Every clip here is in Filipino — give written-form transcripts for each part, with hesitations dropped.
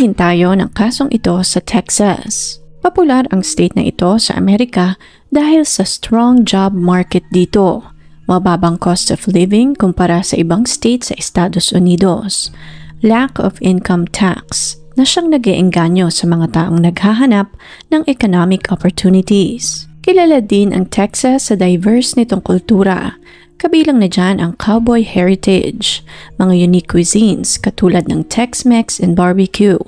Unahin tayo ng kasong ito sa Texas. Popular ang state na ito sa Amerika dahil sa strong job market dito. Mababang cost of living kumpara sa ibang state sa Estados Unidos. Lack of income tax na siyang nag-iengganyo sa mga taong naghahanap ng economic opportunities. Kilala din ang Texas sa diverse nitong kultura. Kabilang na dyan ang cowboy heritage, mga unique cuisines katulad ng Tex-Mex and barbecue,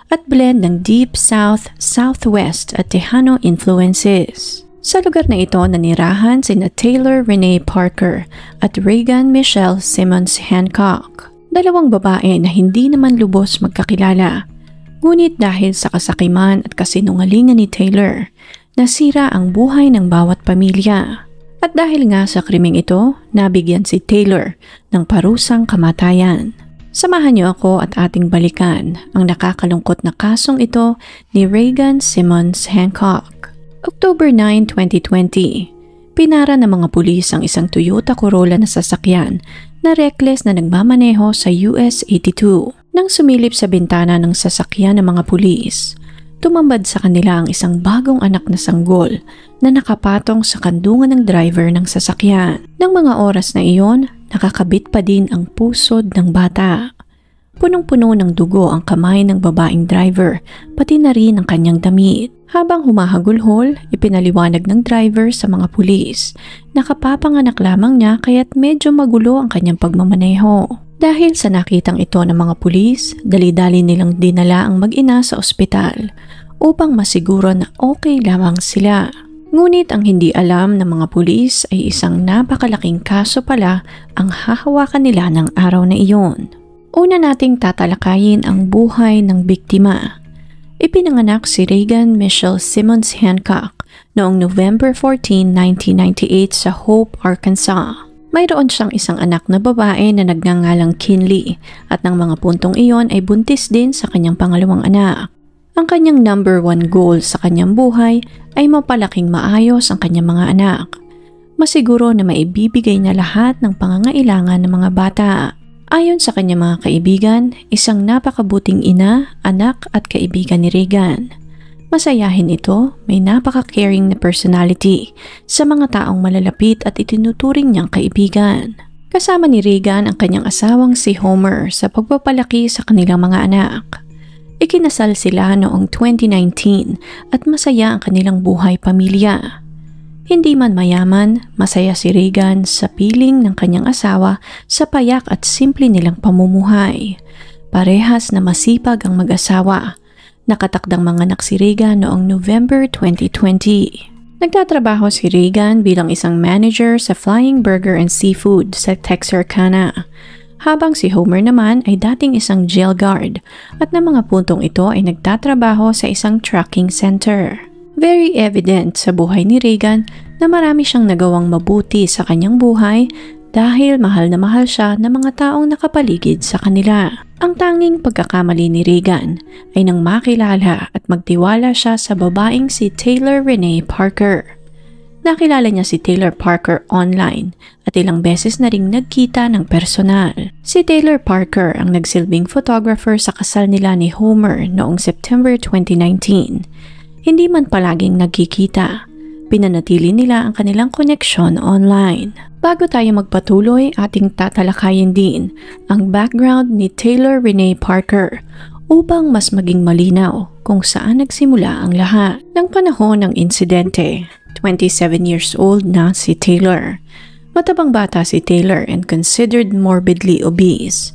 at blend ng Deep South, Southwest at Tejano influences. Sa lugar na ito nanirahan sina Taylor Renee Parker at Reagan Michelle Simmons Hancock. Dalawang babae na hindi naman lubos magkakilala. Ngunit dahil sa kasakiman at kasinungalingan ni Taylor, nasira ang buhay ng bawat pamilya. At dahil nga sa krimeng ito, nabigyan si Taylor ng parusang kamatayan. Samahan niyo ako at ating balikan ang nakakalungkot na kasong ito ni Reagan Simmons Hancock. October 9, 2020, pinara ng mga pulis ang isang Toyota Corolla na sasakyan na reckless na nagmamaneho sa US 82. Nang sumilip sa bintana ng sasakyan ng mga pulis, tumambad sa kanila ang isang bagong anak na sanggol na nakapatong sa kandungan ng driver ng sasakyan. Nang mga oras na iyon, nakakabit pa din ang pusod ng bata. Punong-puno ng dugo ang kamay ng babaeng driver, pati na rin ang kanyang damit. Habang humahagulhol, ipinaliwanag ng driver sa mga pulis. Nakapapanganak lamang niya kaya't medyo magulo ang kanyang pagmamaneho. Dahil sa nakitang ito ng mga pulis, dali-dali nilang dinala ang mag-ina sa ospital upang masiguro na okay lamang sila. Ngunit ang hindi alam ng mga pulis ay isang napakalaking kaso pala ang hahawakan nila ng araw na iyon. Una nating tatalakayin ang buhay ng biktima. Ipinanganak si Reagan Michelle Simmons Hancock noong November 14, 1998 sa Hope, Arkansas. Mayroon siyang isang anak na babae na nagngangalang Kinley at ng mga puntong iyon ay buntis din sa kanyang pangalawang anak. Ang kanyang number 1 goal sa kanyang buhay ay mapalaking maayos ang kanyang mga anak. Masiguro na maibibigay na lahat ng pangangailangan ng mga bata. Ayon sa kanyang mga kaibigan, isang napakabuting ina, anak at kaibigan ni Reagan. Masayahin ito, may napaka-caring na personality sa mga taong malalapit at itinuturing niyang kaibigan. Kasama ni Reagan ang kanyang asawang si Homer sa pagpapalaki sa kanilang mga anak. Ikinasal sila noong 2019 at masaya ang kanilang buhay pamilya. Hindi man mayaman, masaya si Reagan sa piling ng kanyang asawa sa payak at simple nilang pamumuhay. Parehas na masipag ang mag-asawa. Nakatakdang manganak si Reagan noong November 2020. Nagtatrabaho si Reagan bilang isang manager sa Flying Burger and Seafood sa Texarkana, habang si Homer naman ay dating isang jail guard at na mga puntong ito ay nagtatrabaho sa isang trucking center. Very evident sa buhay ni Reagan na marami siyang nagawang mabuti sa kanyang buhay dahil mahal na mahal siya ng mga taong nakapaligid sa kanila. Ang tanging pagkakamali ni Reagan ay nang makilala at magtiwala siya sa babaeng si Taylor Renee Parker. Nakilala niya si Taylor Parker online at ilang beses na ring nagkita ng personal. Si Taylor Parker ang nagsilbing photographer sa kasal nila ni Homer noong September 2019. Hindi man palaging nagkikita, pinanatili nila ang kanilang koneksyon online. Bago tayo magpatuloy, ating tatalakayin din ang background ni Taylor Renee Parker upang mas maging malinaw kung saan nagsimula ang lahat. Ng panahon ng insidente, 27 years old na si Taylor. Matabang bata si Taylor and considered morbidly obese.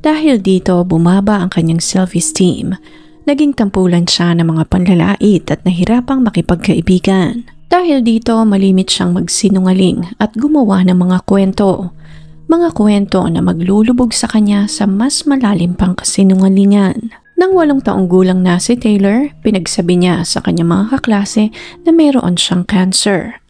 Dahil dito bumaba ang kanyang self-esteem. Naging tampulan siya ng mga panlalait at nahirapang makipagkaibigan. Dahil dito malimit siyang magsinungaling at gumawa ng mga kwento. Mga kwento na maglulubog sa kanya sa mas malalim pang kasinungalingan. Nang 8 taong gulang na si Taylor, pinagsabi niya sa kanyang mga kaklase na mayroon siyang cancer.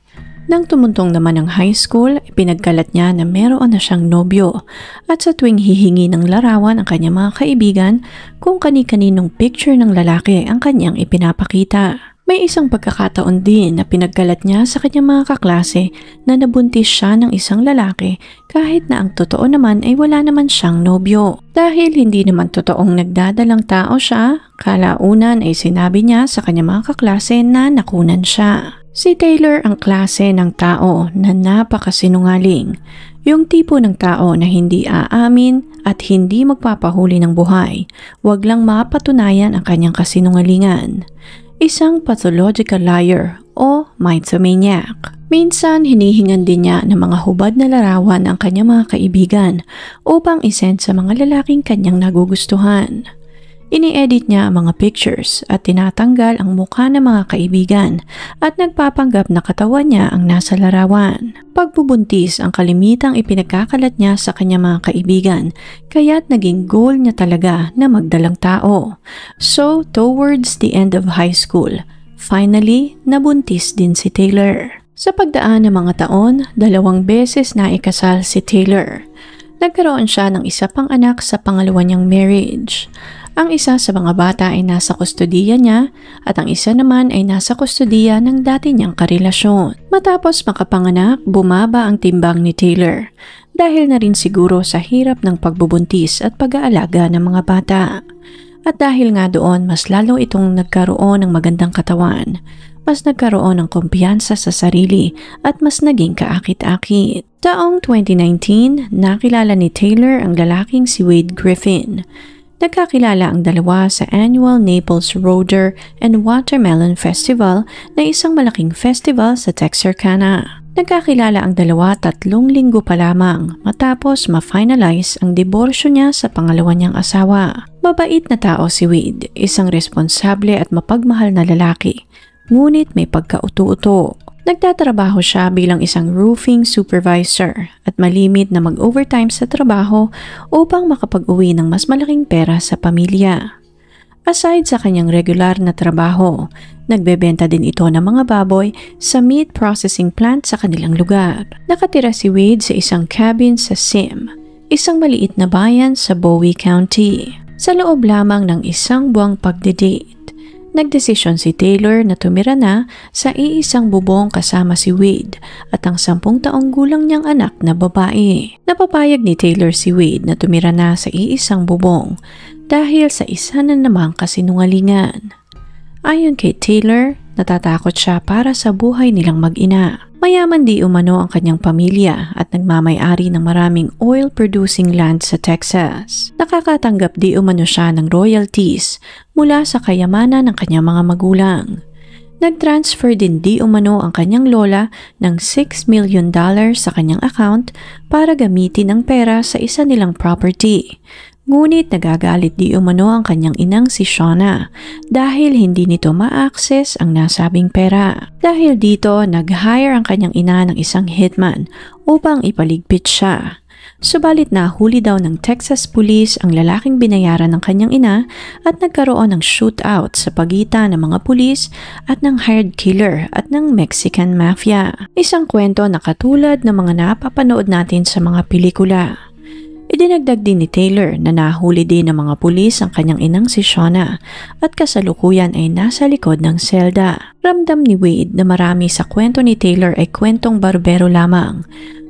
Nang tumuntong naman ng high school, pinagkalat niya na meron na siyang nobyo at sa tuwing hihingi ng larawan ang kanyang mga kaibigan kung kani-kaninong picture ng lalaki ang kanyang ipinapakita. May isang pagkakataon din na pinagkalat niya sa kanyang mga kaklase na nabuntis siya ng isang lalaki kahit na ang totoo naman ay wala naman siyang nobyo. Dahil hindi naman totoong nagdadalang tao siya, kalaunan ay sinabi niya sa kanyang mga kaklase na nakunan siya. Si Taylor ang klase ng tao na napakasinungaling. Yung tipo ng tao na hindi aamin at hindi magpapahuli ng buhay, wag lang mapatunayan ang kanyang kasinungalingan. Isang pathological liar o mythomaniac. Minsan hinihingan din niya ng mga hubad na larawan ang kanyang mga kaibigan upang isend sa mga lalaking kanyang nagugustuhan. Ini-edit niya ang mga pictures at tinatanggal ang mukha ng mga kaibigan at nagpapanggap na katawan niya ang nasa larawan. Pagbubuntis ang kalimitang ipinagkakalat niya sa kanyang mga kaibigan kaya't naging goal niya talaga na magdalang tao. So, towards the end of high school, finally, nabuntis din si Taylor. Sa pagdaan ng mga taon, 2 beses na ikasal si Taylor. Nagkaroon siya ng isa pang anak sa pangalawa niyang marriage. Ang isa sa mga bata ay nasa kustodiya niya at ang isa naman ay nasa kustodiya ng dati niyang karelasyon. Matapos makapanganak, bumaba ang timbang ni Taylor dahil na rin siguro sa hirap ng pagbubuntis at pag-aalaga ng mga bata. At dahil nga doon, mas lalo itong nagkaroon ng magandang katawan, mas nagkaroon ng kumpiyansa sa sarili at mas naging kaakit-akit. Taong 2019, nakilala ni Taylor ang lalaking si Wade Griffin. Nagkakilala ang dalawa sa annual Naples Roder and Watermelon Festival na isang malaking festival sa Texarkana. Nagkakilala ang dalawa 3 linggo pa lamang matapos ma-finalize ang diborsyo niya sa pangalawa niyang asawa. Mabait na tao si Wade, isang responsable at mapagmahal na lalaki, ngunit may pagkauto-uto. Nagtatrabaho siya bilang isang roofing supervisor at malimit na mag-overtime sa trabaho upang makapag-uwi ng mas malaking pera sa pamilya. Aside sa kanyang regular na trabaho, nagbebenta din ito ng mga baboy sa meat processing plant sa kanilang lugar. Nakatira si Wade sa isang cabin sa Sim, isang maliit na bayan sa Bowie County. Sa loob lamang ng 1 buwang pagde-date, nagdesisyon si Taylor na tumira na sa iisang bubong kasama si Wade at ang 10 taong gulang niyang anak na babae. Napapayag ni Taylor si Wade na tumira na sa iisang bubong dahil sa isa na namang kasinungalingan. Ayon kay Taylor, natatakot siya para sa buhay nilang mag-ina. Mayaman di umano ang kanyang pamilya at nagmamay-ari ng maraming oil-producing land sa Texas. Nakakatanggap di umano siya ng royalties mula sa kayamanan ng kanyang mga magulang. Nag-transfer din di umano ang kanyang lola ng $6 million sa kanyang account para gamitin ang pera sa isa nilang property. Ngunit nagagalit di umano ang kanyang inang si Shauna dahil hindi nito ma-access ang nasabing pera. Dahil dito, nag-hire ang kanyang ina ng isang hitman upang ipaligpit siya. Subalit nahuli daw ng Texas Police ang lalaking binayaran ng kanyang ina at nagkaroon ng shootout sa pagitan ng mga pulis at ng hired killer at ng Mexican Mafia. Isang kwento na katulad ng mga napapanood natin sa mga pelikula. Idinagdag din ni Taylor na nahuli din ng mga pulis ang kanyang inang si Shauna at kasalukuyan ay nasa likod ng selda. Ramdam ni Wade na marami sa kwento ni Taylor ay kwentong barbero lamang,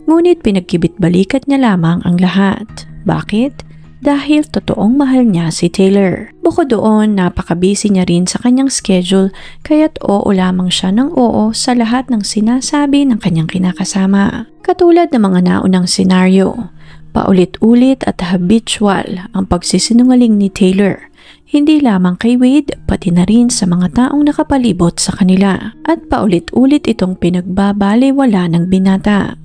ngunit pinagkibit-balikat niya lamang ang lahat. Bakit? Dahil totoong mahal niya si Taylor. Bukod doon, napaka-busy niya rin sa kanyang schedule kaya't oo lamang siya ng oo sa lahat ng sinasabi ng kanyang kinakasama. Katulad ng mga naunang senaryo, paulit-ulit at habitual ang pagsisinungaling ni Taylor, hindi lamang kay Wade pati na rin sa mga taong nakapalibot sa kanila, at paulit-ulit itong pinagbabalewala ng binata.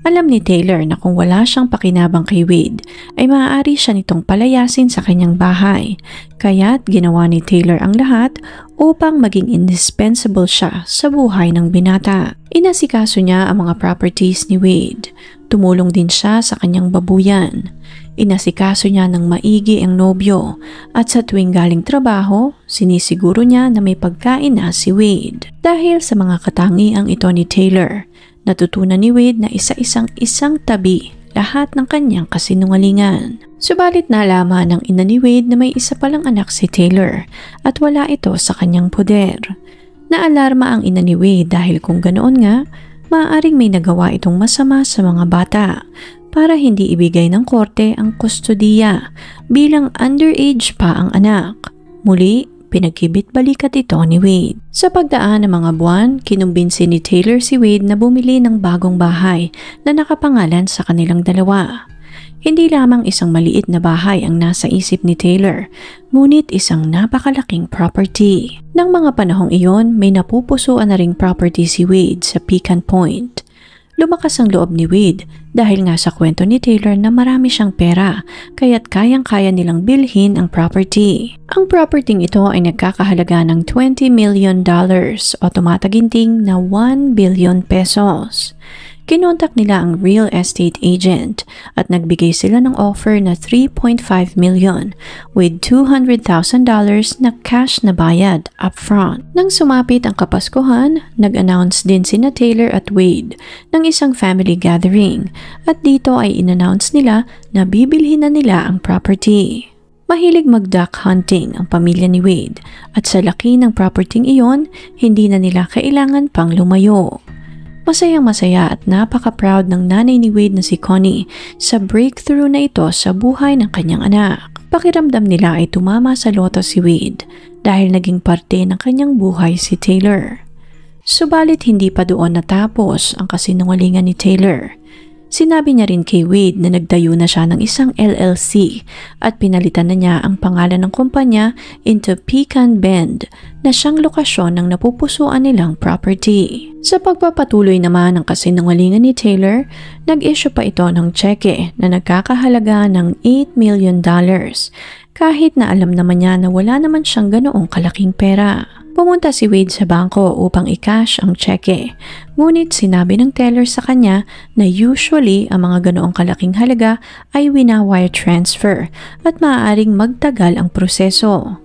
Alam ni Taylor na kung wala siyang pakinabang kay Wade ay maaari siya nitong palayasin sa kanyang bahay, kaya't ginawa ni Taylor ang lahat upang maging indispensable siya sa buhay ng binata. Inasikaso niya ang mga properties ni Wade. Tumulong din siya sa kanyang babuyan. Inasikaso niya ng maigi ang nobyo at sa tuwing galing trabaho, sinisiguro niya na may pagkain na si Wade. Dahil sa mga katangiang ito ni Taylor, natutunan ni Wade na isa-isang tabi lahat ng kanyang kasinungalingan. Subalit nalaman ng ina ni Wade na may isa palang anak si Taylor at wala ito sa kanyang poder. Naalarma ang ina ni Wade dahil kung ganoon nga, maaaring may nagawa itong masama sa mga bata para hindi ibigay ng korte ang kustodiya bilang underage pa ang anak. Muli, pinagkibit-balikat ito ni Wade. Sa pagdaan ng mga buwan, kinumbinsi ni Taylor si Wade na bumili ng bagong bahay na nakapangalan sa kanilang dalawa. Hindi lamang isang maliit na bahay ang nasa isip ni Taylor, ngunit isang napakalaking property. Nang mga panahong iyon, may napupusuan na ring property si Wade sa Pecan Point. Lumakas ang loob ni Wade dahil nga sa kwento ni Taylor na marami siyang pera kaya't kayang-kaya nilang bilhin ang property. Ang property ito ay nagkakahalaga ng $20 million o tumataginting na 1 billion pesos. Kinontak nila ang real estate agent at nagbigay sila ng offer na $3.5 million with $200,000 na cash na bayad upfront. Nang sumapit ang Kapaskuhan, nag-announce din sina Taylor at Wade ng isang family gathering at dito ay in-announce nila na bibilhin na nila ang property. Mahilig mag-duck hunting ang pamilya ni Wade at sa laki ng property iyon, hindi na nila kailangan pang lumayo. Masayang-masaya at napaka-proud ng nanay ni Wade na si Connie sa breakthrough na ito sa buhay ng kanyang anak. Pakiramdam nila ay tumama sa loto si Wade dahil naging parte ng kanyang buhay si Taylor. Subalit hindi pa doon natapos ang kasinungalingan ni Taylor. Sinabi niya rin kay Wade na nagtayo na siya ng isang LLC at pinalitan na niya ang pangalan ng kumpanya into Pecan Bend na siyang lokasyon ng napupusuan nilang property. Sa pagpapatuloy naman ng kasinungalingan ni Taylor, nag-issue pa ito ng tseke na nagkakahalaga ng $8 million kahit na alam naman niya na wala naman siyang ganoong kalaking pera. Pumunta si Wade sa bangko upang i-cash ang tseke, ngunit sinabi ng teller sa kanya na usually ang mga ganoong kalaking halaga ay wina-wire transfer at maaaring magtagal ang proseso.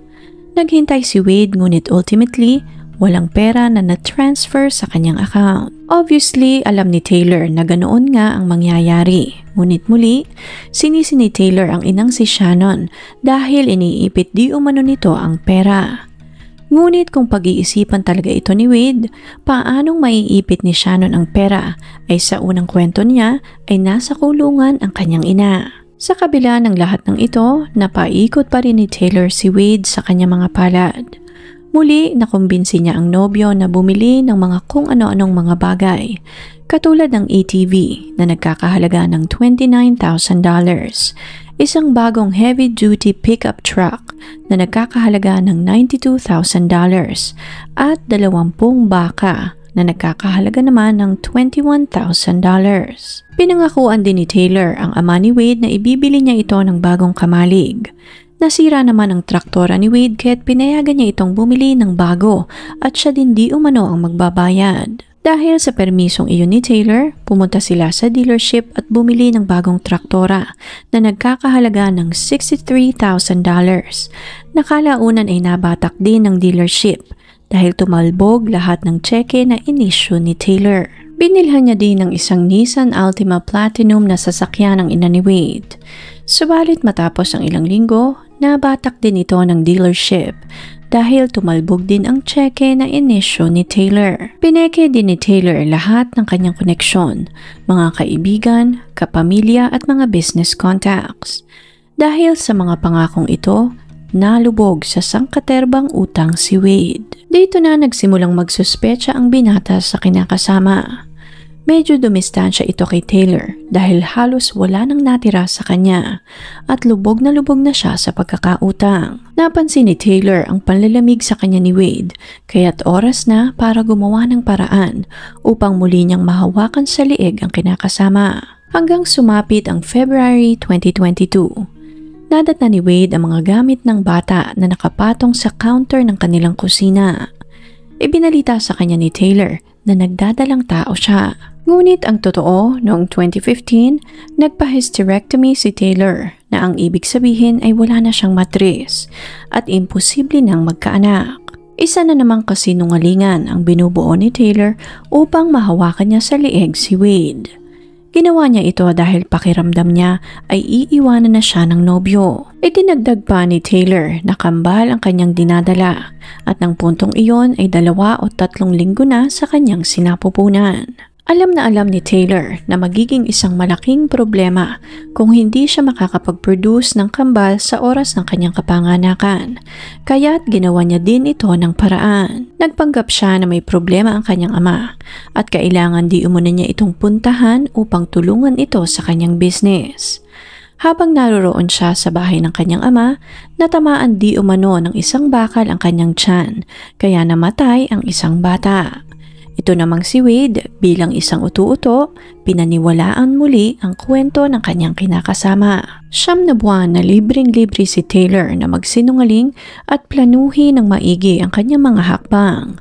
Naghintay si Wade ngunit ultimately, walang pera na na-transfer sa kanyang account. Obviously, alam ni Taylor na ganoon nga ang mangyayari. Ngunit muli, sinisi ni Taylor ang inang si Shannon dahil iniipit di umano nito ang pera. Ngunit kung pag-iisipan talaga ito ni Wade, paanong maiipit ni Shannon ang pera ay sa unang kwento niya ay nasa kulungan ang kanyang ina. Sa kabila ng lahat ng ito, napaikot pa rin ni Taylor si Wade sa kanyang mga palad. Muli, nakumbinsi niya ang nobyo na bumili ng mga kung ano-anong mga bagay, katulad ng ATV na nagkakahalaga ng $29,000, isang bagong heavy-duty pickup truck na nagkakahalaga ng $92,000 at 20 baka na nagkakahalaga naman ng $21,000. Pinangakuan din ni Taylor ang ama ni Wade na ibibili niya ito ng bagong kamalig. Nasira naman ang traktora ni Wade kaya't pinayagan niya itong bumili ng bago at siya din di umano ang magbabayad. Dahil sa permisong iyon ni Taylor, pumunta sila sa dealership at bumili ng bagong traktora na nagkakahalaga ng $63,000. Nakalaunan ay nabatak din ng dealership dahil tumalbog lahat ng tseke na inisyu ni Taylor. Binilhan niya din ng isang Nissan Altima Platinum na sasakyan ng ina ni Wade. Subalit matapos ang ilang linggo, nabatak din ito ng dealership dahil tumalbog din ang tseke na inisyu ni Taylor. Pineke din ni Taylor lahat ng kanyang koneksyon, mga kaibigan, kapamilya at mga business contacts. Dahil sa mga pangakong ito, nalubog sa sangkaterbang utang si Wade. Dito na nagsimulang magsuspecha ang binata sa kinakasama. Medyo dumistansya ito kay Taylor dahil halos wala nang natira sa kanya at lubog na siya sa pagkakautang. Napansin ni Taylor ang panlalamig sa kanya ni Wade kaya't oras na para gumawa ng paraan upang muli niyang mahawakan sa liig ang kinakasama. Hanggang sumapit ang February 2022. Nadatna ni Wade ang mga gamit ng bata na nakapatong sa counter ng kanilang kusina. Ibinalita sa kanya ni Taylor na nagdadalang tao siya. Ngunit ang totoo, noong 2015, nagpa-hysterectomy si Taylor na ang ibig sabihin ay wala na siyang matris at imposible nang magkaanak. Isa na namang kasinungalingan ang binubuo ni Taylor upang mahawakan niya sa liig si Wade. Ginawa niya ito dahil pakiramdam niya ay iiwanan na siya ng nobyo. Idinagdag pa ni Taylor na kambal ang kanyang dinadala at ng puntong iyon ay 2 o 3 linggo na sa kanyang sinapupunan. Alam na alam ni Taylor na magiging isang malaking problema kung hindi siya makakapag-produce ng kambal sa oras ng kanyang kapanganakan, kaya't ginawa niya din ito ng paraan. Nagpanggap siya na may problema ang kanyang ama at kailangan di umuna niya itong puntahan upang tulungan ito sa kanyang business. Habang naroroon siya sa bahay ng kanyang ama, natamaan di umano ng isang bakal ang kanyang tiyan, kaya namatay ang isang bata. Ito namang si Wade bilang isang utu-uto, pinaniwalaan muli ang kwento ng kanyang kinakasama. 9 na buwan na libreng-libre si Taylor na magsinungaling at planuhin ng maigi ang kanyang mga hakbang.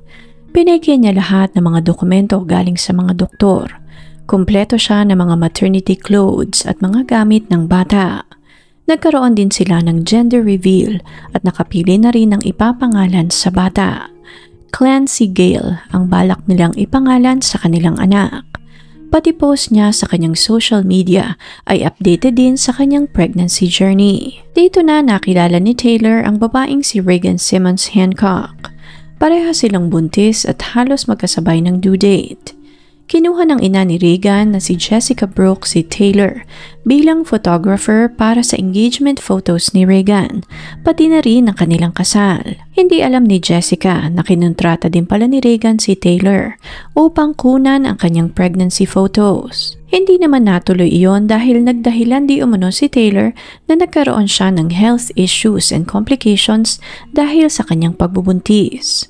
Pinigyan niya lahat ng mga dokumento galing sa mga doktor. Kumpleto siya ng mga maternity clothes at mga gamit ng bata. Nagkaroon din sila ng gender reveal at nakapili na rin ng ipapangalan sa bata. Clancy Gale ang balak nilang ipangalan sa kanilang anak. Pati post niya sa kanyang social media ay updated din sa kanyang pregnancy journey. Dito na nakilala ni Taylor ang babaeng si Regan Simmons Hancock. Pareha silang buntis at halos magkasabay ng due date. Kinuha ng ina ni Regan na si Jessica Brooks si Taylor bilang photographer para sa engagement photos ni Regan, pati na rin ang kanilang kasal. Hindi alam ni Jessica na kinontrata din pala ni Regan si Taylor upang kunan ang kanyang pregnancy photos. Hindi naman natuloy iyon dahil nagdahilan di umano si Taylor na nagkaroon siya ng health issues and complications dahil sa kanyang pagbubuntis.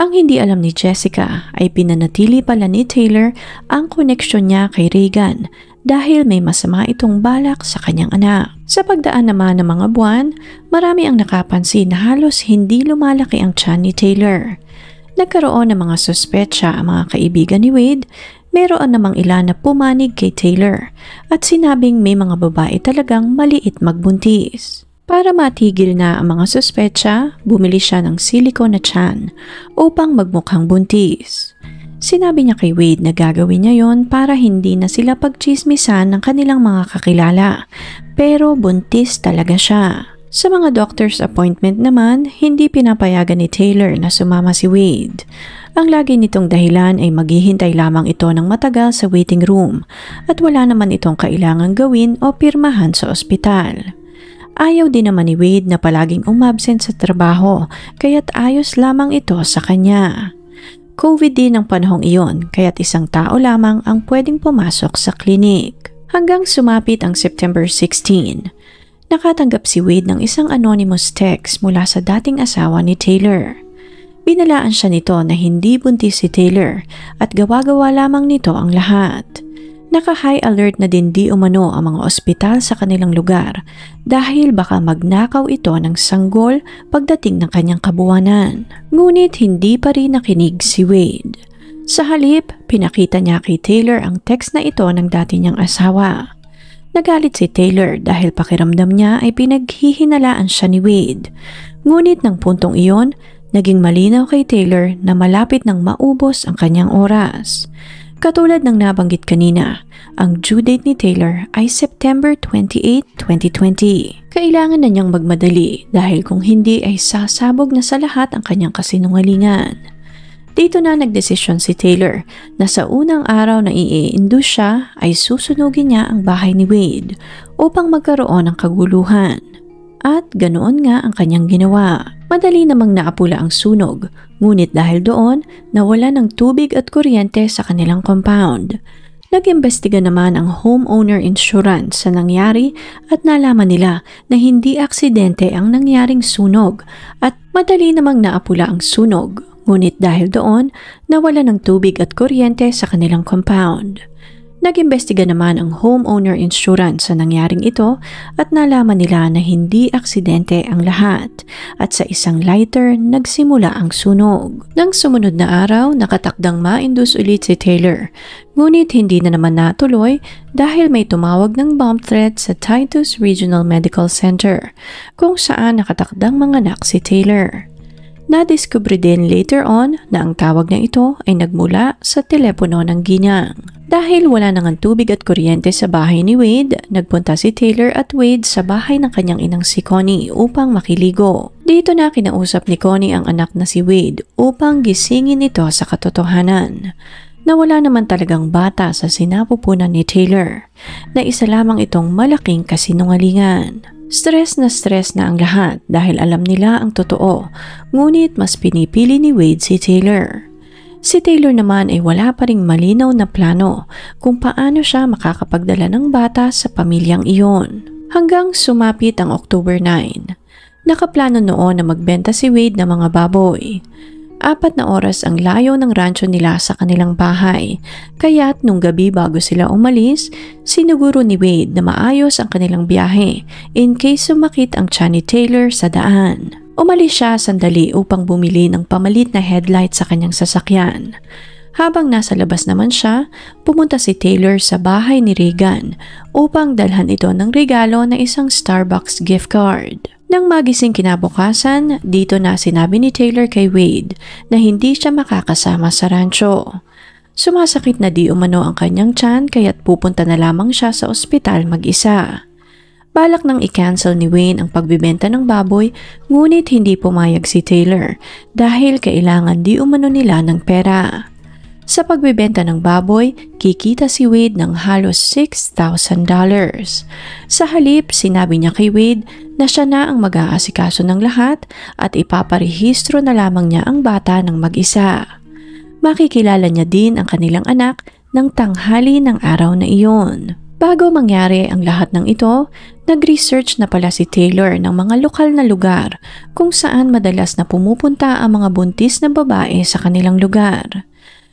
Ang hindi alam ni Jessica ay pinanatili pala ni Taylor ang koneksyon niya kay Regan dahil may masama itong balak sa kanyang anak. Sa pagdaan naman ng mga buwan, marami ang nakapansin na halos hindi lumalaki ang tiyan ni Taylor. Nagkaroon ng mga suspetsya ang mga kaibigan ni Wade, meron namang ilan na pumanig kay Taylor at sinabing may mga babae talagang maliit magbuntis. Para matigil na ang mga suspetsya, bumili siya ng silicone na tiyan upang magmukhang buntis. Sinabi niya kay Wade na gagawin niya yon para hindi na sila pagchismisan ng kanilang mga kakilala, pero buntis talaga siya. Sa mga doctor's appointment naman, hindi pinapayagan ni Taylor na sumama si Wade. Ang lagi nitong dahilan ay maghihintay lamang ito ng matagal sa waiting room at wala naman itong kailangang gawin o pirmahan sa ospital. Ayaw din naman ni Wade na palaging umabsent sa trabaho, kaya't ayos lamang ito sa kanya. COVID din ang panahong iyon, kaya't isang tao lamang ang pwedeng pumasok sa klinik. Hanggang sumapit ang September 16, nakatanggap si Wade ng isang anonymous text mula sa dating asawa ni Taylor. Binalaan siya nito na hindi buntis si Taylor at gawa-gawa lamang nito ang lahat. Naka-high alert na din di umano ang mga ospital sa kanilang lugar dahil baka magnakaw ito ng sanggol pagdating ng kanyang kabuwanan. Ngunit hindi pa rin nakinig si Wade. Sa halip, pinakita niya kay Taylor ang text na ito ng dati niyang asawa. Nagalit si Taylor dahil pakiramdam niya ay pinaghihinalaan siya ni Wade. Ngunit ng puntong iyon, naging malinaw kay Taylor na malapit nang maubos ang kanyang oras. Katulad ng nabanggit kanina, ang due date ni Taylor ay September 28, 2020. Kailangan na niyang magmadali dahil kung hindi ay sasabog na sa lahat ang kanyang kasinungalingan. Dito na nagdesisyon si Taylor na sa unang araw na i-induce siya ay susunugin niya ang bahay ni Wade upang magkaroon ng kaguluhan. At ganoon nga ang kanyang ginawa. Madali namang naapula ang sunog, ngunit dahil doon, nawala ng tubig at kuryente sa kanilang compound. Nag-imbestiga naman ang homeowner insurance sa nangyari at nalaman nila na hindi aksidente ang nangyaring sunog at madali namang naapula ang sunog, ngunit dahil doon, nawala ng tubig at kuryente sa kanilang compound. Nag-imbestiga naman ang homeowner insurance sa nangyaring ito at nalaman nila na hindi aksidente ang lahat at sa isang lighter nagsimula ang sunog. Nang sumunod na araw, nakatakdang ma-induce ulit si Taylor. Ngunit hindi na naman natuloy dahil may tumawag ng bomb threat sa Titus Regional Medical Center kung saan nakatakdang manganak si Taylor. Nadiskubre din later on na ang tawag na ito ay nagmula sa telepono ng ginang. Dahil wala nang tubig at kuryente sa bahay ni Wade, nagpunta si Taylor at Wade sa bahay ng kanyang inang si Connie upang makiligo. Dito na kinausap ni Connie ang anak na si Wade upang gisingin ito sa katotohanan na wala naman talagang bata sa sinapupunan ni Taylor, na isa lamang itong malaking kasinungalingan. Stress na ang lahat dahil alam nila ang totoo, ngunit mas pinipili ni Wade si Taylor. Si Taylor naman ay wala pa ring malinaw na plano kung paano siya makakapagdala ng bata sa pamilyang iyon. Hanggang sumapit ang October 9. Nakaplano noon na magbenta si Wade ng mga baboy. 4 na oras ang layo ng rancho nila sa kanilang bahay, kaya't nung gabi bago sila umalis, siniguro ni Wade na maayos ang kanilang biyahe in case sumakit ang tiyan ni Taylor sa daan. Umalis siya sandali upang bumili ng pamalit na headlight sa kanyang sasakyan. Habang nasa labas naman siya, pumunta si Taylor sa bahay ni Regan upang dalhan ito ng regalo na isang Starbucks gift card. Nang magising kinabukasan, dito na sinabi ni Taylor kay Wade na hindi siya makakasama sa rancho. Sumasakit na di umano ang kanyang tiyan kaya't pupunta na lamang siya sa ospital mag-isa. Balak nang i-cancel ni Wayne ang pagbibenta ng baboy, ngunit hindi pumayag si Taylor dahil kailangan di umano nila ng pera. Sa pagbibenta ng baboy, kikita si Wade ng halos $6,000. Sa halip, sinabi niya kay Wade na siya na ang mag-aasikaso ng lahat at ipaparehistro na lamang niya ang bata ng mag-isa. Makikilala niya din ang kanilang anak ng tanghali ng araw na iyon. Bago mangyari ang lahat ng ito, nag-research na pala si Taylor ng mga lokal na lugar kung saan madalas na pumupunta ang mga buntis na babae sa kanilang lugar.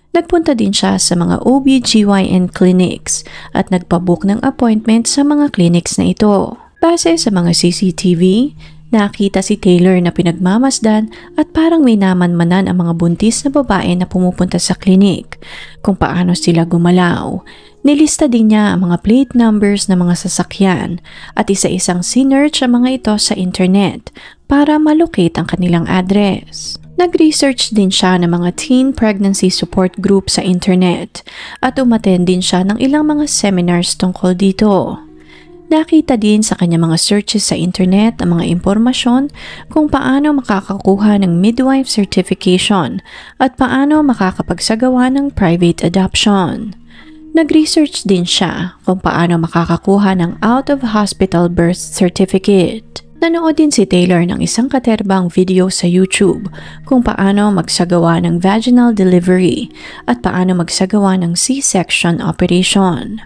Nagpunta din siya sa mga OB/GYN clinics at nagpabook ng appointment sa mga clinics na ito. Base sa mga CCTV, nakita si Taylor na pinagmamasdan at parang may namanmanan ang mga buntis na babae na pumupunta sa klinik kung paano sila gumalaw. Nilista din niya ang mga plate numbers ng mga sasakyan at isa-isang sinearch ang mga ito sa internet para malocate ang kanilang address. Nag-research din siya ng mga teen pregnancy support group sa internet at umattend din siya ng ilang mga seminars tungkol dito. Nakita din sa kanya mga searches sa internet ang mga impormasyon kung paano makakakuha ng midwife certification at paano makakapagsagawa ng private adoption. Nag-research din siya kung paano makakakuha ng out-of-hospital birth certificate. Nanood din si Taylor ng isang katerbang video sa YouTube kung paano magsagawa ng vaginal delivery at paano magsagawa ng C-section operation.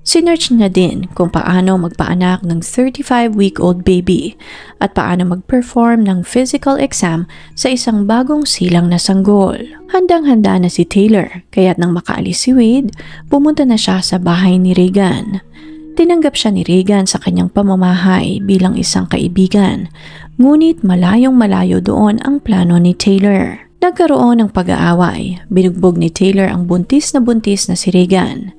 Sinearch niya din kung paano magpaanak ng 35-week-old baby at paano mag-perform ng physical exam sa isang bagong silang na sanggol. Handang-handa na si Taylor kaya't nang makaalis si Wade, pumunta na siya sa bahay ni Regan. Tinanggap siya ni Regan sa kanyang pamamahay bilang isang kaibigan, ngunit malayong-malayo doon ang plano ni Taylor. Nagkaroon ng pag-aaway, binugbog ni Taylor ang buntis na si Regan.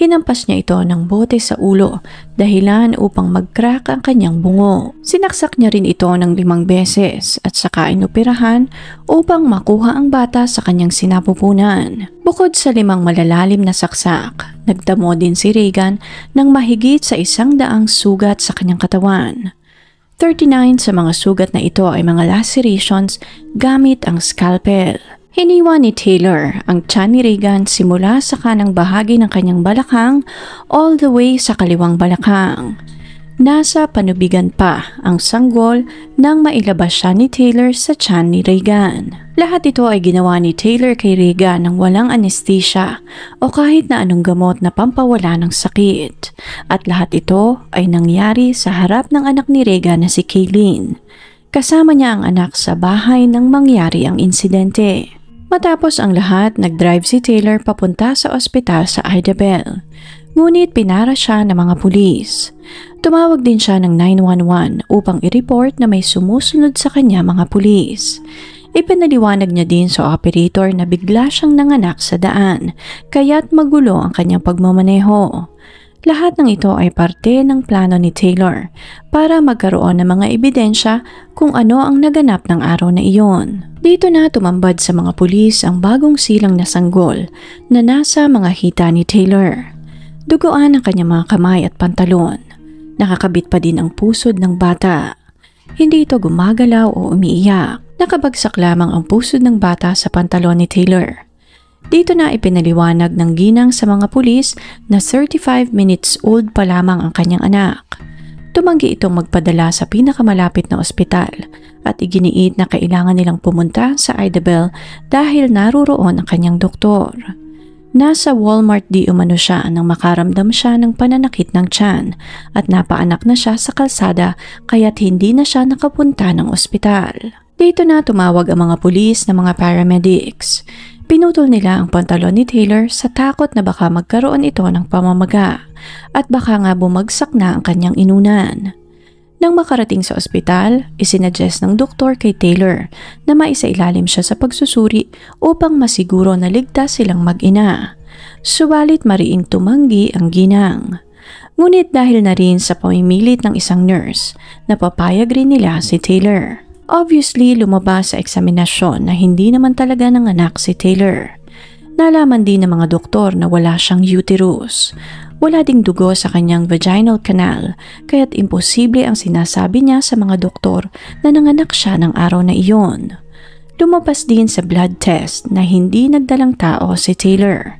Hinampas niya ito ng bote sa ulo dahilan upang mag-crack ang kanyang bungo. Sinaksak niya rin ito ng 5 beses at saka inoperahan upang makuha ang bata sa kanyang sinapupunan. Bukod sa 5 malalalim na saksak, nagdamo din si Regan ng mahigit sa 100 sugat sa kanyang katawan. 39 sa mga sugat na ito ay mga lacerations gamit ang scalpel. Hiniwa ni Taylor ang tiyan ni Regan simula sa kanang bahagi ng kanyang balakang all the way sa kaliwang balakang. Nasa panubigan pa ang sanggol nang mailabas siya ni Taylor sa tiyan ni Regan. Lahat ito ay ginawa ni Taylor kay Regan nang walang anesthesia o kahit na anong gamot na pampawala ng sakit. At lahat ito ay nangyari sa harap ng anak ni Regan na si Kaylin. Kasama niya ang anak sa bahay nang mangyari ang insidente. Matapos ang lahat, nag-drive si Taylor papunta sa ospital sa Idabel. Ngunit pinara siya ng mga pulis. Tumawag din siya ng 911 upang i-report na may sumusunod sa kanya mga pulis. Ipinaliwanag niya din sa operator na bigla siyang nanganak sa daan, kaya't magulo ang kanyang pagmamaneho. Lahat ng ito ay parte ng plano ni Taylor para magkaroon ng mga ebidensya kung ano ang naganap ng araw na iyon. Dito na tumambad sa mga pulis ang bagong silang na sanggol na nasa mga hita ni Taylor. Duguan ang kanyang mga kamay at pantalon. Nakakabit pa din ang pusod ng bata. Hindi ito gumagalaw o umiiyak. Nakabagsak lamang ang pusod ng bata sa pantalon ni Taylor. Dito na ipinaliwanag ng ginang sa mga pulis na 35 minutes old pa lamang ang kanyang anak. Tumanggi itong magpadala sa pinakamalapit na ospital at iginiit na kailangan nilang pumunta sa Idabel dahil naroroon ang kanyang doktor. Nasa Walmart di umano siya nang makaramdam siya ng pananakit ng tiyan at napaanak na siya sa kalsada kaya't hindi na siya nakapunta ng ospital. Dito na tumawag ang mga pulis na mga paramedics. Pinutol nila ang pantalon ni Taylor sa takot na baka magkaroon ito ng pamamaga at baka nga bumagsak na ang kanyang inunan. Nang makarating sa ospital, isinuggest ng doktor kay Taylor na maisailalim siya sa pagsusuri upang masiguro na ligtas silang mag-ina. Subalit mariing tumanggi ang ginang. Ngunit dahil na rin sa pamimilit ng isang nurse, napapayag rin nila si Taylor. Obviously, lumabas sa eksaminasyon na hindi naman talaga nanganak si Taylor. Nalaman din ng mga doktor na wala siyang uterus. Wala ding dugo sa kanyang vaginal canal, kaya't imposible ang sinasabi niya sa mga doktor na nanganak siya ng araw na iyon. Lumabas din sa blood test na hindi nagdalang tao si Taylor.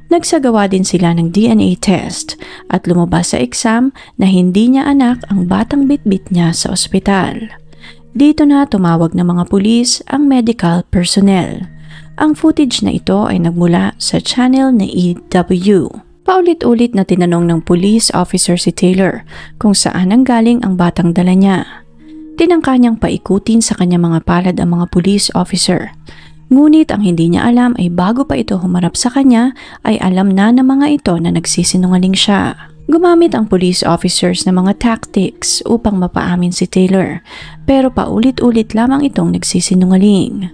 Nagsagawa din sila ng DNA test at lumabas sa exam na hindi niya anak ang batang bitbit niya sa ospital. Dito na tumawag ng mga pulis ang medical personnel. Ang footage na ito ay nagmula sa channel na EW. Paulit-ulit na tinanong ng police officer si Taylor kung saan ang galing ang batang dala niya. Tinangka niyang paikutin sa kanyang mga palad ang mga police officer. Ngunit ang hindi niya alam ay bago pa ito humarap sa kanya ay alam na ng mga ito na nagsisinungaling siya. Gumamit ang police officers ng mga tactics upang mapaamin si Taylor, pero paulit-ulit lamang itong nagsisinungaling.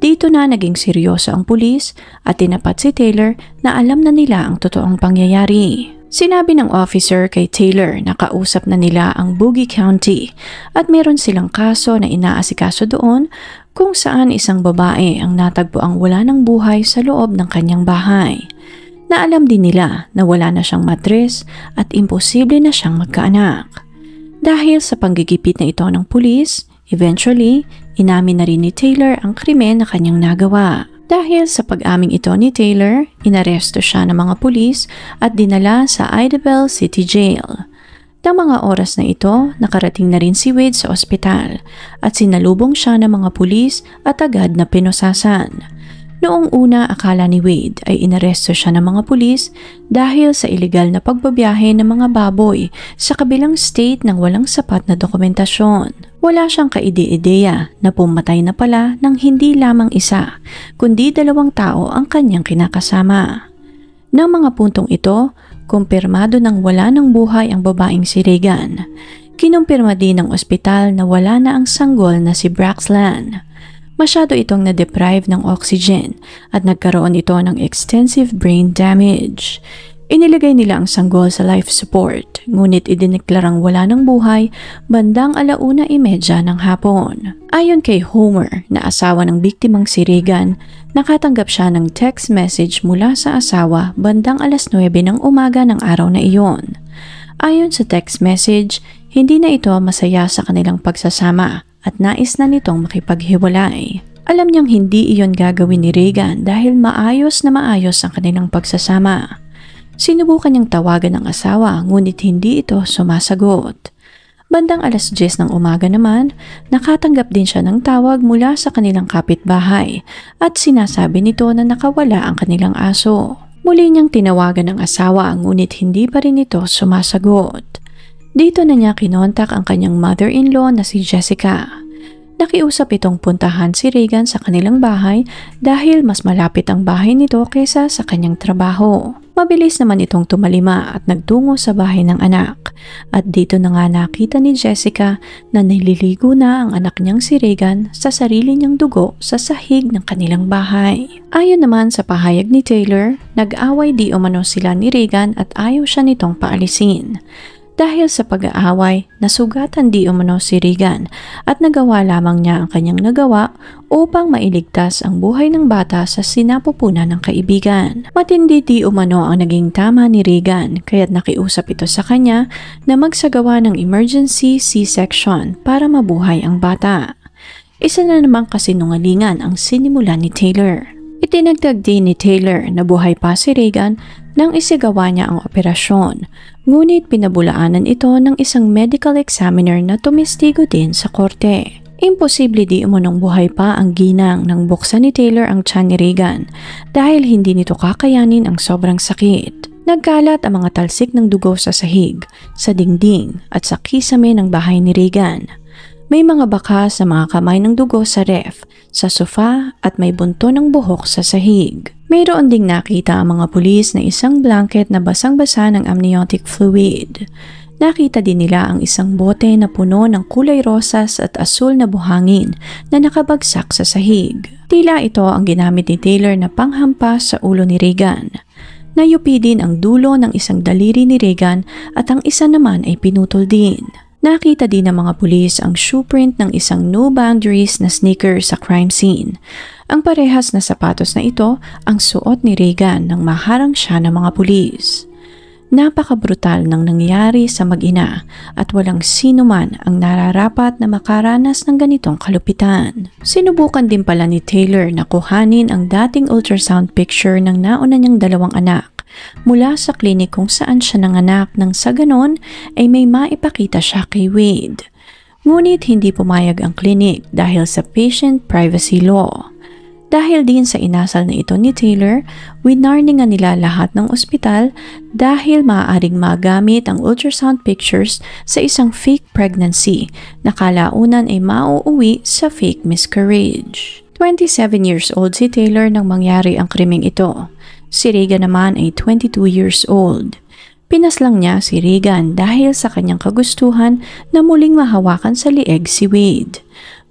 Dito na naging seryoso ang pulis at tinapat si Taylor na alam na nila ang totoong pangyayari. Sinabi ng officer kay Taylor na kausap na nila ang Boogie County at meron silang kaso na inaasikaso doon kung saan isang babae ang natagpuang wala ng buhay sa loob ng kanyang bahay. Na alam din nila na wala na siyang matres at imposible na siyang magkaanak. Dahil sa panggigipit na ito ng pulis, eventually, inamin na rin ni Taylor ang krimen na kanyang nagawa. Dahil sa pag-aming ito ni Taylor, inaresto siya ng mga pulis at dinala sa Idabel City Jail. Nang mga oras na ito, nakarating na rin si Wade sa ospital at sinalubong siya ng mga pulis at agad na pinusasan. Noong una, akala ni Wade ay inaresto siya ng mga pulis dahil sa iligal na pagbabiyahe ng mga baboy sa kabilang state ng walang sapat na dokumentasyon. Wala siyang kaide-ideya na pumatay na pala ng hindi lamang isa, kundi 2 tao ang kanyang kinakasama. Ng mga puntong ito, kumpirmado ng wala ng buhay ang babaeng si Regan. Kinumpirma din ng ospital na wala na ang sanggol na si Braxlan. Masyado itong na-deprive ng oxygen at nagkaroon ito ng extensive brain damage. Inilagay nila ang sanggol sa life support, ngunit idineklarang wala ng buhay bandang 1:30 ng hapon. Ayon kay Homer na asawa ng biktimang si Regan, nakatanggap siya ng text message mula sa asawa bandang 9:00 ng umaga ng araw na iyon. Ayon sa text message, hindi na ito masaya sa kanilang pagsasama at nais na nitong makipaghiwalay. Alam niyang hindi iyon gagawin ni Regan dahil maayos na maayos ang kanilang pagsasama. Sinubukan niyang tawagan ng asawa ngunit hindi ito sumasagot. Bandang 10:00 ng umaga naman, nakatanggap din siya ng tawag mula sa kanilang kapitbahay at sinasabi nito na nakawala ang kanilang aso. Muli niyang tinawagan ng asawa ngunit hindi pa rin ito sumasagot. Dito na niya kinontak ang kanyang mother-in-law na si Jessica. Nakiusap itong puntahan si Regan sa kanilang bahay dahil mas malapit ang bahay nito kaysa sa kanyang trabaho. Mabilis naman itong tumalima at nagtungo sa bahay ng anak. At dito na nga nakita ni Jessica na nililigo na ang anak niyang si Regan sa sarili niyang dugo sa sahig ng kanilang bahay. Ayon naman sa pahayag ni Taylor, nag-away di umano sila ni Regan at ayaw siya nitong paalisin. Dahil sa pag-aaway, nasugatan di umano si Regan at nagawa lamang niya ang kanyang nagawa upang mailigtas ang buhay ng bata sa sinapupunan ng kaibigan. Matindi di umano ang naging tama ni Regan kaya't nakiusap ito sa kanya na magsagawa ng emergency C-section para mabuhay ang bata. Isa na namang kasinungalingan ang sinimulan ni Taylor. Itinagdag din ni Taylor na buhay pa si Regan nang isagawa niya ang operasyon, ngunit pinabulaanan ito ng isang medical examiner na tumistigo din sa korte. Imposible di umunong buhay pa ang ginang nang buksan ni Taylor ang tiyan ni Regan dahil hindi nito kakayanin ang sobrang sakit. Nagkalat ang mga talsik ng dugo sa sahig, sa dingding at sa kisame ng bahay ni Regan. May mga bakas sa mga kamay ng dugo sa ref, sa sofa at may bunto ng buhok sa sahig. Mayroon ding nakita ang mga pulis na isang blanket na basang-basa ng amniotic fluid. Nakita din nila ang isang bote na puno ng kulay rosas at asul na buhangin na nakabagsak sa sahig. Tila ito ang ginamit ni Taylor na panghampas sa ulo ni Regan. Nayupi din ang dulo ng isang daliri ni Regan at ang isa naman ay pinutol din. Nakita din ng mga pulis ang shoe print ng isang No Boundaries na sneaker sa crime scene. Ang parehas na sapatos na ito ang suot ni Regan nang maharang siya ng mga pulis. Napakabrutal ng nangyari sa mag-ina at walang sino man ang nararapat na makaranas ng ganitong kalupitan. Sinubukan din pala ni Taylor na kuhanin ang dating ultrasound picture ng nauna niyang dalawang anak mula sa klinik kung saan siya nanganak nang sa ganon ay may maipakita siya kay Wade. Ngunit hindi pumayag ang klinik dahil sa patient privacy law. Dahil din sa inasal na ito ni Taylor, winarningan nila lahat ng ospital dahil maaaring magamit ang ultrasound pictures sa isang fake pregnancy na kalaunan ay mauuwi sa fake miscarriage. 27 years old si Taylor nang mangyari ang krimeng ito. Si Regan naman ay 22 years old. Pinaslang niya si Regan dahil sa kanyang kagustuhan na muling mahawakan sa lieg si Wade.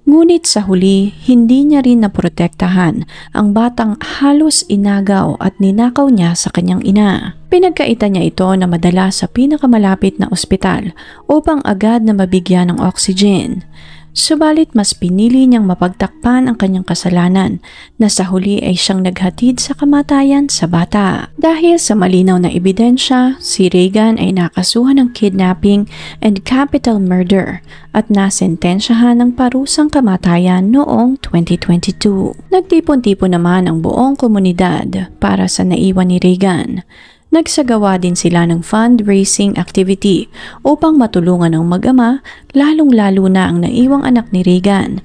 Ngunit sa huli, hindi niya rin naprotektahan ang batang halos inagaw at ninakaw niya sa kanyang ina. Pinagkaitan niya ito na madala sa pinakamalapit na ospital upang agad na mabigyan ng oxygen. Subalit mas pinili niyang mapagtakpan ang kanyang kasalanan na sa huli ay siyang naghatid sa kamatayan sa bata. Dahil sa malinaw na ebidensya, si Regan ay nakasuhan ng kidnapping and capital murder at nasentensyahan ng parusang kamatayan noong 2022. Nagtipon-tipon naman ang buong komunidad para sa naiwan ni Regan. Nagsagawa din sila ng fundraising activity upang matulungan ang mag-ama, lalong-lalo na ang naiwang anak ni Regan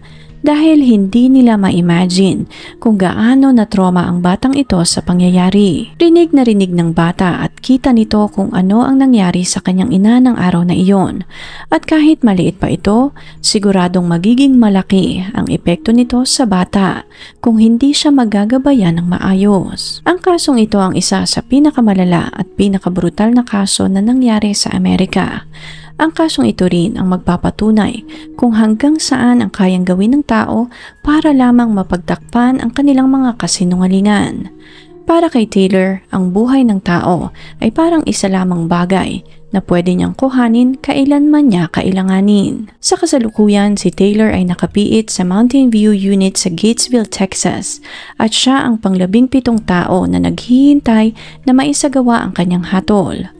dahil hindi nila ma-imagine kung gaano na trauma ang batang ito sa pangyayari. Rinig na rinig ng bata at kita nito kung ano ang nangyari sa kanyang ina ng araw na iyon. At kahit maliit pa ito, siguradong magiging malaki ang epekto nito sa bata kung hindi siya magagabayan ng maayos. Ang kasong ito ang isa sa pinakamalala at pinakabrutal na kaso na nangyari sa Amerika. Ang kasong ito rin ang magpapatunay kung hanggang saan ang kayang gawin ng tao para lamang mapagtakpan ang kanilang mga kasinungalingan. Para kay Taylor, ang buhay ng tao ay parang isa lamang bagay na pwede niyang kuhanin kailanman niya kailanganin. Sa kasalukuyan, si Taylor ay nakapiit sa Mountain View Unit sa Gatesville, Texas at siya ang pang-17 tao na naghihintay na maisagawa ang kanyang hatol.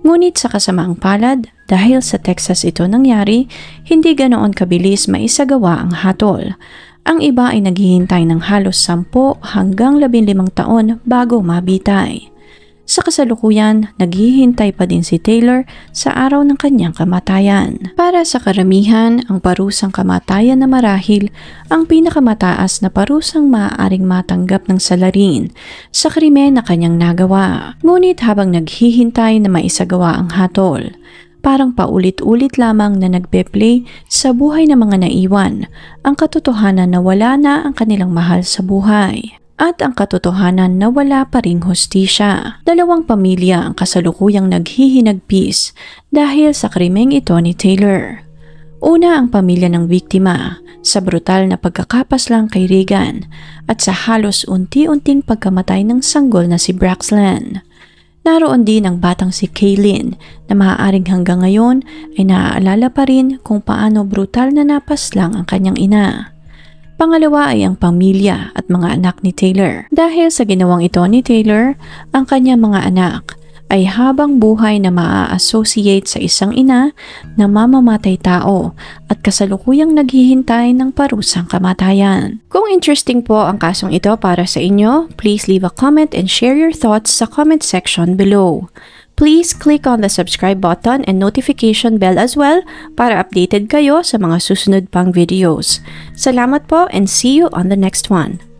Ngunit sa kasamaang palad, dahil sa Texas ito nangyari, hindi ganoon kabilis maisagawa ang hatol. Ang iba ay naghihintay ng halos 10 hanggang 15 taon bago mabitay. Sa kasalukuyan, naghihintay pa din si Taylor sa araw ng kanyang kamatayan. Para sa karamihan, ang parusang kamatayan na marahil ang pinakamataas na parusang maaaring matanggap ng salarin sa krimen na kanyang nagawa. Ngunit habang naghihintay na maisagawa ang hatol, parang paulit-ulit lamang na nagpe-play sa buhay ng mga naiwan ang katotohanan na wala na ang kanilang mahal sa buhay. at ang katotohanan na wala pa ring hustisya. Dalawang pamilya ang kasalukuyang naghihinagpis dahil sa krimeng ito ni Taylor. Una ang pamilya ng biktima sa brutal na pagkakapaslang kay Regan at sa halos unti-unting pagkamatay ng sanggol na si Braxlan. Naroon din ang batang si Kaylin na maaaring hanggang ngayon ay naaalala pa rin kung paano brutal na napaslang ang kanyang ina. Pangalawa ay ang pamilya at mga anak ni Taylor. Dahil sa ginawang ito ni Taylor, ang kanyang mga anak ay habang buhay na maa-associate sa isang ina na mamamatay tao at kasalukuyang naghihintay ng parusang kamatayan. Kung interesting po ang kasong ito para sa inyo, please leave a comment and share your thoughts sa comment section below. Please click on the subscribe button and notification bell as well para updated kayo sa mga susunod pang videos. Salamat po and see you on the next one.